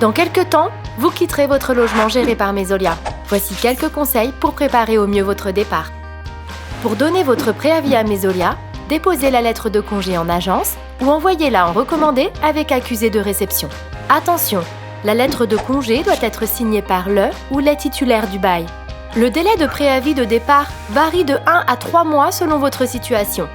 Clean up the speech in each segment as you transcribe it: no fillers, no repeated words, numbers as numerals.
Dans quelques temps, vous quitterez votre logement géré par Mesolia. Voici quelques conseils pour préparer au mieux votre départ. Pour donner votre préavis à Mesolia, déposez la lettre de congé en agence ou envoyez-la en recommandé avec accusé de réception. Attention, la lettre de congé doit être signée par le ou les titulaires du bail. Le délai de préavis de départ varie de 1 à 3 mois selon votre situation.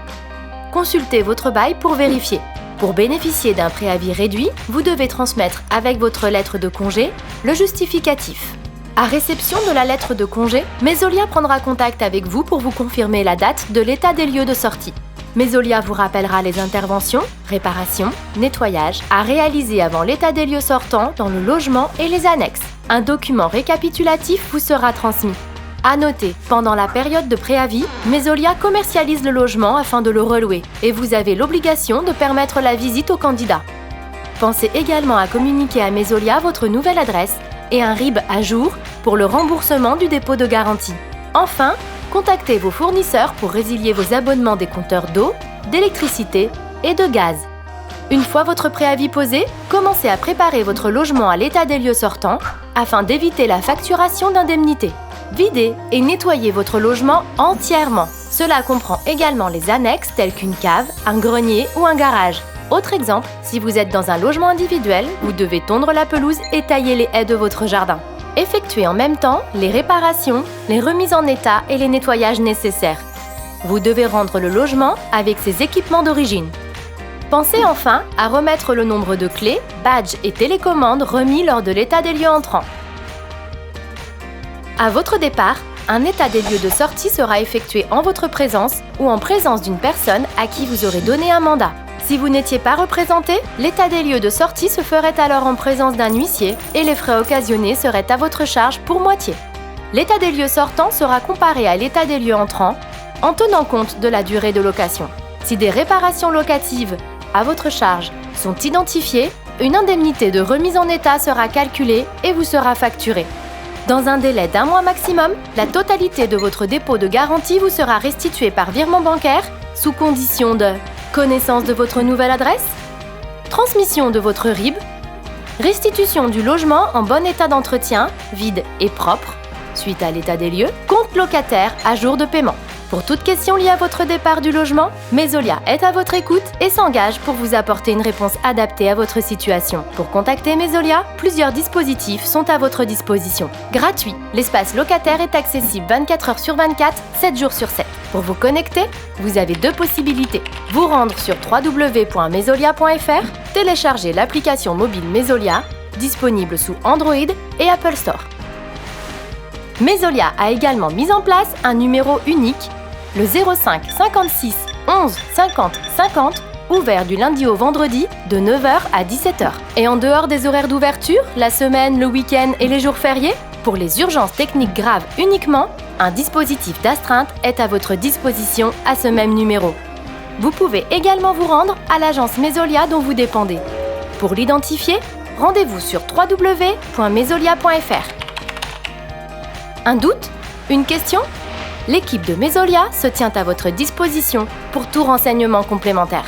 Consultez votre bail pour vérifier. Pour bénéficier d'un préavis réduit, vous devez transmettre avec votre lettre de congé le justificatif. À réception de la lettre de congé, Mesolia prendra contact avec vous pour vous confirmer la date de l'état des lieux de sortie. Mesolia vous rappellera les interventions, réparations, nettoyages à réaliser avant l'état des lieux sortant dans le logement et les annexes. Un document récapitulatif vous sera transmis. À noter, pendant la période de préavis, Mesolia commercialise le logement afin de le relouer et vous avez l'obligation de permettre la visite aux candidats. Pensez également à communiquer à Mesolia votre nouvelle adresse et un RIB à jour pour le remboursement du dépôt de garantie. Enfin, contactez vos fournisseurs pour résilier vos abonnements des compteurs d'eau, d'électricité et de gaz. Une fois votre préavis posé, commencez à préparer votre logement à l'état des lieux sortant afin d'éviter la facturation d'indemnités. Videz et nettoyez votre logement entièrement. Cela comprend également les annexes telles qu'une cave, un grenier ou un garage. Autre exemple, si vous êtes dans un logement individuel, vous devez tondre la pelouse et tailler les haies de votre jardin. Effectuez en même temps les réparations, les remises en état et les nettoyages nécessaires. Vous devez rendre le logement avec ses équipements d'origine. Pensez enfin à remettre le nombre de clés, badges et télécommandes remis lors de l'état des lieux entrant. À votre départ, un état des lieux de sortie sera effectué en votre présence ou en présence d'une personne à qui vous aurez donné un mandat. Si vous n'étiez pas représenté, l'état des lieux de sortie se ferait alors en présence d'un huissier et les frais occasionnés seraient à votre charge pour moitié. L'état des lieux sortant sera comparé à l'état des lieux entrant en tenant compte de la durée de location. Si des réparations locatives à votre charge sont identifiées, une indemnité de remise en état sera calculée et vous sera facturée. Dans un délai d'1 mois maximum, la totalité de votre dépôt de garantie vous sera restituée par virement bancaire sous condition de connaissance de votre nouvelle adresse, transmission de votre RIB, restitution du logement en bon état d'entretien, vide et propre, suite à l'état des lieux, compte locataire à jour de paiement. Pour toute question liée à votre départ du logement, Mesolia est à votre écoute et s'engage pour vous apporter une réponse adaptée à votre situation. Pour contacter Mesolia, plusieurs dispositifs sont à votre disposition. Gratuit, l'espace locataire est accessible 24 heures sur 24, 7 jours sur 7. Pour vous connecter, vous avez 2 possibilités. Vous rendre sur www.mesolia.fr, télécharger l'application mobile Mesolia, disponible sous Android et Apple Store. Mesolia a également mis en place un numéro unique, le 05 56 11 50 50, ouvert du lundi au vendredi de 9h à 17h. Et en dehors des horaires d'ouverture, la semaine, le week-end et les jours fériés, pour les urgences techniques graves uniquement, un dispositif d'astreinte est à votre disposition à ce même numéro. Vous pouvez également vous rendre à l'agence Mesolia dont vous dépendez. Pour l'identifier, rendez-vous sur www.mesolia.fr. Un doute? Une question? L'équipe de Mesolia se tient à votre disposition pour tout renseignement complémentaire.